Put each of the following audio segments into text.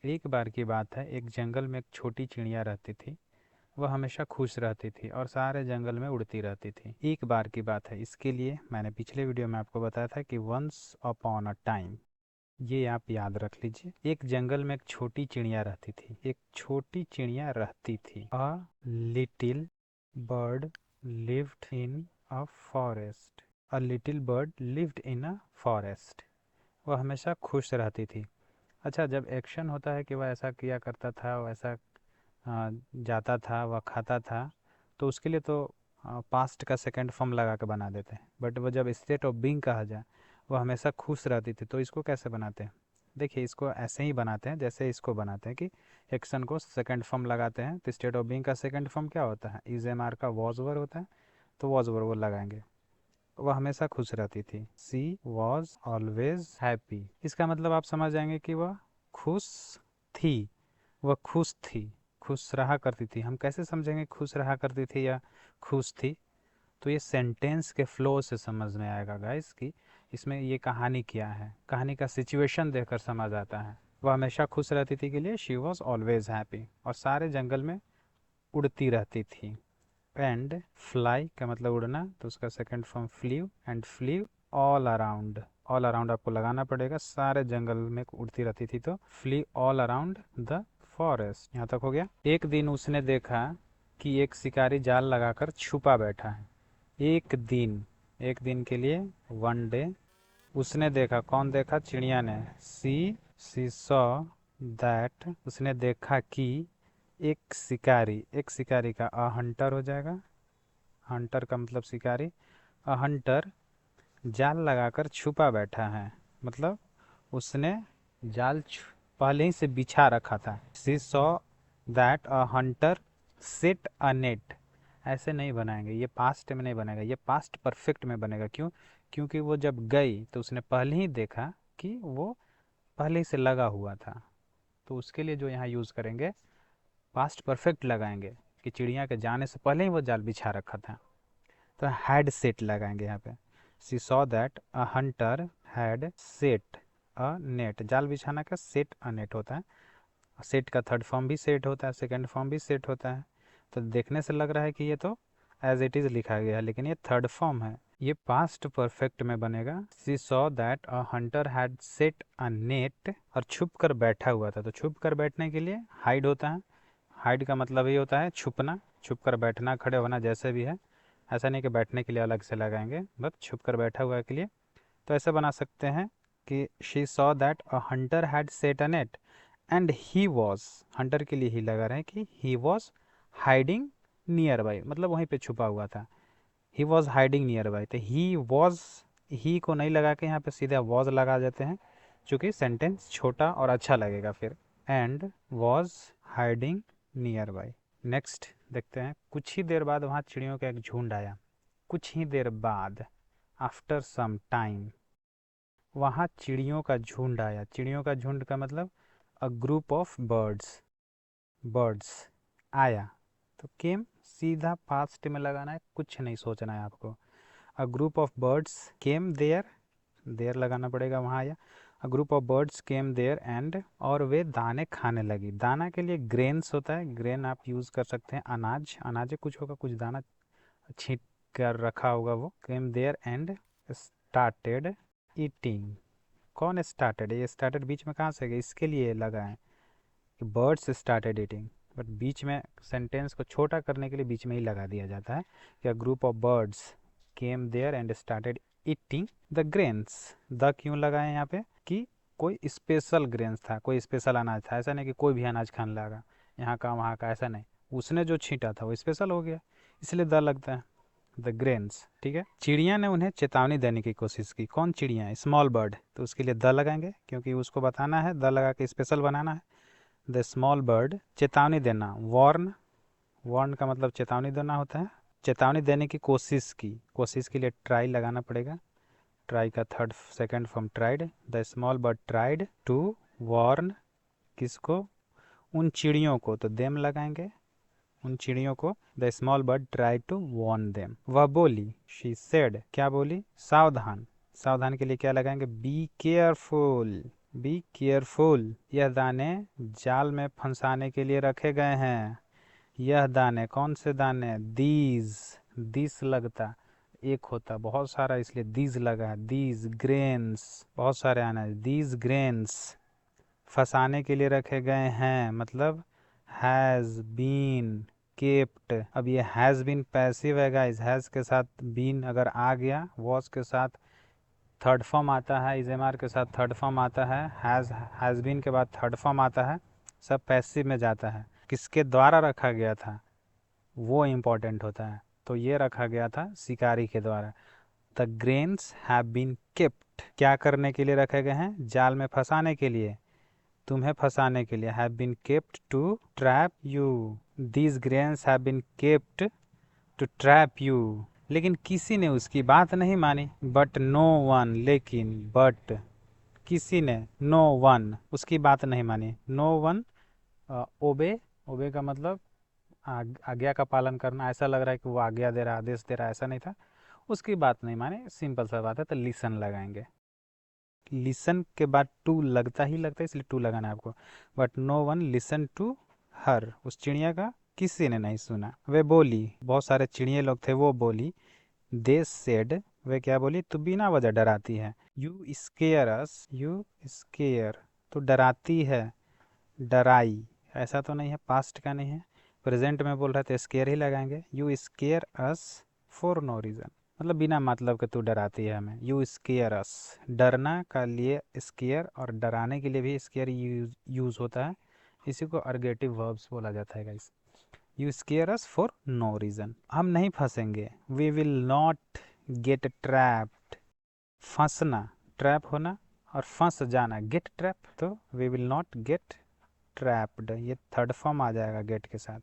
एक बार की बात है, एक जंगल में एक छोटी चिड़िया रहती थी। वह हमेशा खुश रहती थी और सारे जंगल में उड़ती रहती थी। एक बार की बात है, इसके लिए मैंने पिछले वीडियो में आपको बताया था कि वंस अपॉन अ टाइम, ये आप याद रख लीजिए। एक जंगल में एक छोटी चिड़िया रहती थी। एक छोटी चिड़िया रहती थी। A little bird lived in a forest. A little bird lived in a forest. वह हमेशा खुश रहती थी। अच्छा, जब एक्शन होता है कि वह ऐसा किया करता था, वैसा जाता था, वह खाता था, तो उसके लिए तो पास्ट का सेकंड फॉर्म लगा के बना देते हैं। बट वो जब स्टेट ऑफ बीइंग कहा जाए, वो हमेशा खुश रहती थी, तो इसको कैसे बनाते हैं? देखिए, इसको ऐसे ही बनाते हैं जैसे इसको बनाते हैं कि एक्शन को सेकंड फॉर्म लगाते हैं। तो स्टेट ऑफ बीइंग का सेकंड फॉर्म क्या होता है? इज एम आर का वॉज वर होता है, तो वॉज वर वो लगाएंगे। वह हमेशा खुश रहती थी। सी वॉज ऑलवेज हैप्पी। इसका मतलब आप समझ जाएंगे कि वह खुश थी। वह खुश थी, खुश रहा करती थी। हम कैसे समझेंगे खुश रहा करती थी या खुश थी? तो ये सेंटेंस के फ्लो से समझ में आएगा गाइस कि इसमें ये कहानी क्या है। कहानी का सिचुएशन देखकर समझ आता है। वह हमेशा खुश रहती थी के लिए शी वॉज ऑलवेज हैप्पी, और सारे जंगल में उड़ती रहती थी। एंड फ्लाई का मतलब उड़ना, तो उसका second form flew, and flew all around. All around आपको लगाना पड़ेगा, सारे जंगल में उड़ती रहती थी, तो flee all around the forest. यहाँ तक हो गया। एक दिन उसने देखा कि एक शिकारी जाल लगाकर छुपा बैठा है। एक दिन, एक दिन के लिए वन डे। उसने देखा, कौन देखा? चिड़िया ने। सी सॉ दैट, उसने देखा कि एक शिकारी, एक शिकारी का अ हंटर हो जाएगा। हंटर का मतलब शिकारी। अ हंटर जाल लगाकर छुपा बैठा है, मतलब उसने जाल पहले ही से बिछा रखा था। She saw that a hunter set a net. ऐसे नहीं बनाएंगे, ये पास्ट में नहीं बनेगा, ये पास्ट परफेक्ट में बनेगा। क्यों? क्योंकि वो जब गई तो उसने पहले ही देखा कि वो पहले ही से लगा हुआ था। तो उसके लिए जो यहाँ यूज़ करेंगे, पास्ट परफेक्ट लगाएंगे कि चिड़िया के जाने से पहले ही वो जाल बिछा रखा था। तो हैड सेट लगाएंगे यहाँ पे। She saw that a hunter had set a net. जाल बिछाना का सेट अ नेट होता है। सेट का थर्ड फॉर्म भी सेट होता है, सेकंड फॉर्म भी सेट होता है। तो देखने से लग रहा है कि ये तो एज इट इज़ लिखा गया है, लेकिन ये थर्ड फॉर्म है। ये पास्ट परफेक्ट में बनेगा। She saw that a hunter had set a net, और छुप कर बैठा हुआ था। तो छुप कर बैठने के लिए हाइड होता है। हाइड का मतलब ये होता है छुपना, छुप कर बैठना, खड़े होना, जैसे भी है। ऐसा नहीं कि बैठने के लिए अलग से लगाएंगे, बस छुप कर बैठा हुआ के लिए। तो ऐसे बना सकते हैं कि she saw that a hunter had set a net and he was, Hunter के लिए ही लगा रहे हैं कि he was hiding near by, मतलब वहीं पे छुपा हुआ था। He was hiding near by, तो ही वॉज, ही को नहीं लगा के यहाँ पे सीधा वॉज लगा देते हैं, चूँकि सेंटेंस छोटा और अच्छा लगेगा फिर। And was hiding near by. Next देखते हैं। कुछ ही देर बाद वहाँ चिड़ियों का एक झुंड आया। कुछ ही देर बाद, आफ्टर सम टाइम, वहाँ चिड़ियों का झुंड आया। चिड़ियों का झुंड का मतलब अ ग्रुप ऑफ बर्ड्स, बर्ड्स आया। तो केम सीधा पास्ट में लगाना है, कुछ नहीं सोचना है आपको। A group of birds came there, there लगाना पड़ेगा, वहाँ आया। A group of birds came there and, और वे दाने खाने लगी। दाना के लिए ग्रेन्स होता है, ग्रेन आप यूज़ कर सकते हैं। अनाज, अनाज कुछ होगा, कुछ दाना छींट कर रखा होगा वो। Came there and started eating. कौन स्टार्टेड? ये स्टार्टेड बीच में कहाँ से गया? इसके लिए लगा है कि बर्ड्स स्टार्टेड ईटिंग, बट बीच में सेंटेंस को छोटा करने के लिए बीच में ही लगा दिया जाता है कि group of birds came there and started eating the grains. The क्यों लगाए यहाँ पे? कि कोई स्पेशल ग्रेन्स था, कोई स्पेशल अनाज था। ऐसा नहीं कि कोई भी अनाज खाने लगा, यहाँ का वहाँ का, ऐसा नहीं। उसने जो छींटा था वो स्पेशल हो गया, इसलिए द लगता है, द ग्रेन्स। ठीक है। चिड़िया ने उन्हें चेतावनी देने की कोशिश की। कौन चिड़िया है? स्मॉल बर्ड, तो उसके लिए द लगाएंगे क्योंकि उसको बताना है, द लगा के स्पेशल बनाना है। द स्मॉल बर्ड, चेतावनी देना, वार्न। वार्न का मतलब चेतावनी देना होता है। चेतावनी देने की कोशिश की, कोशिश के लिए ट्राई लगाना पड़ेगा। ट्राई का third second form tried. The small bird tried to warn, किसको? उन चिड़ियों को, तो देम लगाएंगे, उन चिड़ियों को। The small bird try to warn them. वह बोली, शी सेड, क्या बोली? सावधान। सावधान के लिए क्या लगाएंगे? Be careful. Be careful. यह दाने जाल में फंसाने के लिए रखे गए हैं। यह दाने, कौन से दाने? दीज, दिस लगता एक होता बहुत सारा, इसलिए दीज लगा है। दीज ग्रेन्स, बहुत सारे आना है। दीज ग्रेन्स फंसाने के लिए रखे गए हैं, मतलब हैज बीन केप्ट। अब ये हैज बीन पैसिव है गाइस, हैज के साथ बीन अगर आ गया, वॉज के साथ थर्ड फॉर्म आता है, इज एम आर के साथ थर्ड फॉर्म आता है, हैज बीन के बाद थर्ड फॉर्म आता है, सब पैसिव में जाता है। किसके द्वारा रखा गया था वो इम्पोर्टेंट होता है, तो ये रखा गया था शिकारी के द्वारा। The grains have been kept, क्या करने के लिए रखे गए हैं? जाल में फंसाने के लिए, तुम्हें फंसाने के लिए। Have been kept to trap you, these grains have been kept to trap you. लेकिन किसी ने उसकी बात नहीं मानी। बट नो वन, लेकिन बट किसी ने, नो वन उसकी बात नहीं मानी। नो वन ओबे, ओबे का मतलब आज्ञा का पालन करना। ऐसा लग रहा है कि वो आज्ञा दे रहा, आदेश दे रहा, ऐसा नहीं था। उसकी बात नहीं माने, सिंपल सा बात है, तो लिसन लगाएंगे। लिसन के बाद टू लगता ही लगता है, इसलिए टू लगाना है आपको। But no one listen to her, उस चिड़िया का किसी ने नहीं सुना। वे बोली, बहुत सारे चिड़िए लोग थे, वो बोली। दे सेड, वे क्या बोली? तू बिना वजह डराती है। You scare us, you square तो डराती है, डराई, ऐसा तो नहीं है, पास्ट का नहीं है, प्रेजेंट में बोल रहे थे, स्केयर ही लगाएंगे। You scare us for no reason, मतलब बिना मतलब के तू डराती है हमें। यू स्केयर अस, डरना का लिए स्केयर, और डराने के लिए भी स्केयर यूज़ होता है। इसी को अर्गेटिव वर्ब्स बोला जाता है guys. You scare us for no reason, हम नहीं फंसेंगे। We will not get trapped, फंसना, ट्रैप होना, और फंस जाना, गेट ट्रैप, तो we will not get trapped, ये थर्ड फॉर्म आ जाएगा गेट के साथ।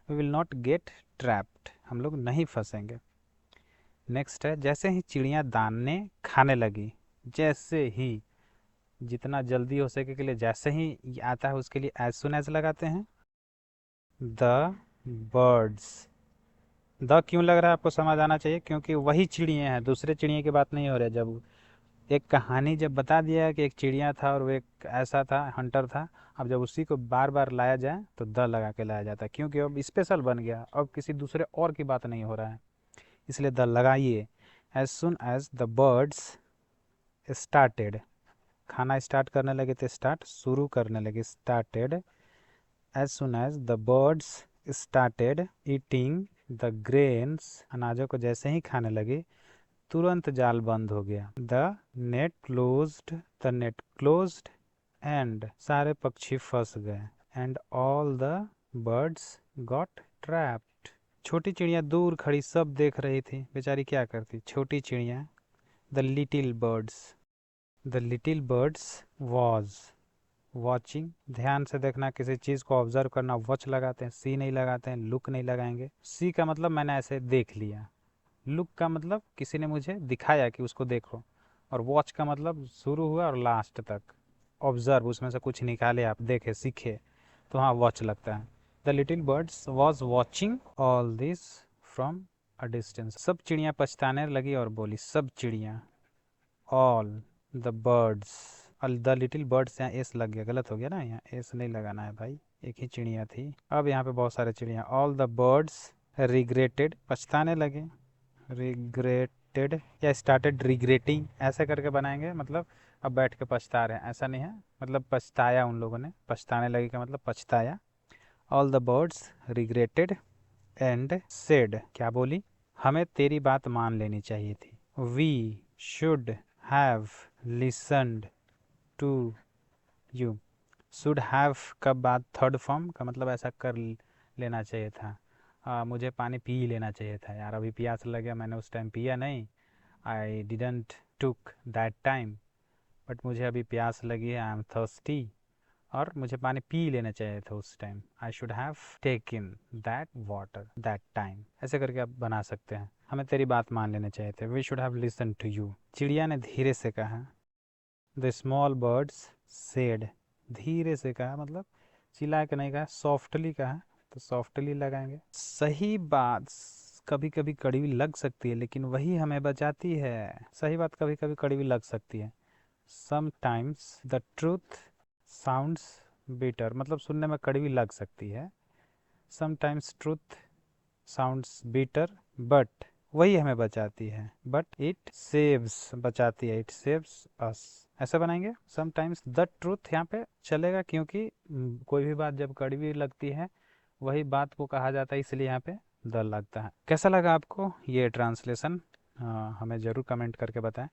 We will not get trapped, हम लोग नहीं फंसेंगे। नेक्स्ट है, जैसे ही चिड़िया दाने खाने लगी, जैसे ही, जितना जल्दी हो सके के लिए जैसे ही आता है उसके लिए एज सुन एज लगाते हैं। द बर्ड्स, द क्यों लग रहा है आपको समझ आना चाहिए, क्योंकि वही चिड़िए हैं, दूसरे चिड़िए की बात नहीं हो रही है। जब एक कहानी जब बता दिया है कि एक चिड़िया था और वो एक ऐसा था, हंटर था, अब जब उसी को बार बार लाया जाए तो द लगा के लाया जाता है, क्योंकि अब स्पेशल बन गया, अब किसी दूसरे और की बात नहीं हो रहा है, इसलिए द लगाइए। As soon as the birds started, खाना स्टार्ट करने लगे थे, स्टार्ट शुरू करने लगे, started. As soon as the birds started eating the grains, अनाजों को जैसे ही खाने लगे, तुरंत जाल बंद हो गया। The net closed, the net closed end, सारे पक्षी फंस गए। And all the birds got trapped, छोटी चिड़िया दूर खड़ी सब देख रही थी, बेचारी क्या करती छोटी चिड़िया। The little birds, the little birds was watching, ध्यान से देखना, किसी चीज़ को ऑब्जर्व करना, वॉच लगाते हैं, सी नहीं लगाते हैं, लुक नहीं लगाएंगे। सी का मतलब मैंने ऐसे देख लिया, लुक का मतलब किसी ने मुझे दिखाया कि उसको देखो, और वॉच का मतलब शुरू हुआ और लास्ट तक ऑब्जर्व, उसमें से कुछ निकाले आप, देखे, सीखे, तो हाँ वॉच लगता है। The little birds was watching all this from a distance, सब चिड़ियाँ पछताने लगी और बोली, सब चिड़ियाँ, all the birds, the little birds, यहाँ एस लग गया, गलत हो गया ना, यहाँ एस नहीं लगाना है भाई, एक ही चिड़िया थी, अब यहाँ पे बहुत सारे चिड़िया। ऑल द बर्ड्स रिग्रेटेड, पछताने लगे, रिग्रेटेड या स्टार्टेड रिग्रेटिंग, ऐसे करके बनाएंगे, मतलब अब बैठ के पछता रहे हैं, ऐसा नहीं है, मतलब पछताया उन लोगों ने, पछताने लगे का मतलब पछताया। All the birds regretted and said, क्या बोली? हमें तेरी बात मान लेनी चाहिए थी। We should have listened to you, should have का बाद थर्ड फॉर्म का मतलब ऐसा कर लेना चाहिए था। मुझे पानी पी लेना चाहिए था यार, अभी प्यास लग गया, मैंने उस टाइम पिया नहीं, I didn't took that time, but मुझे अभी प्यास लगी है, आई एम थर्स्टी, और मुझे पानी पी लेना चाहिए था उस time. I should have taken that water that time, ऐसे करके आप बना सकते हैं, हमें तेरी बात मान लेने चाहिए थे। We should have listen to you, चिड़िया ने धीरे से कहा। द स्मॉल बर्ड्स सेड, धीरे से कहा मतलब चिल्ला के नहीं कहा, सॉफ्टली कहा, तो सॉफ्टली लगाएंगे। सही बात कभी कभी कड़वी लग सकती है, लेकिन वही हमें बचाती है। सही बात कभी कभी कड़वी लग सकती है, sometimes the truth sounds bitter, मतलब सुनने में कड़वी लग सकती है। Sometimes truth sounds bitter but, वही हमें बचाती है, बट इट सेव्स, बचाती है, इट सेव्स अस। ऐसे बनाएंगे। समटाइम्स द ट्रूथ यहाँ पे चलेगा क्योंकि कोई भी बात जब कड़वी लगती है वही बात को कहा जाता है, इसलिए यहाँ पे द लगता है। कैसा लगा आपको ये ट्रांसलेशन? हमें ज़रूर कमेंट करके बताएं।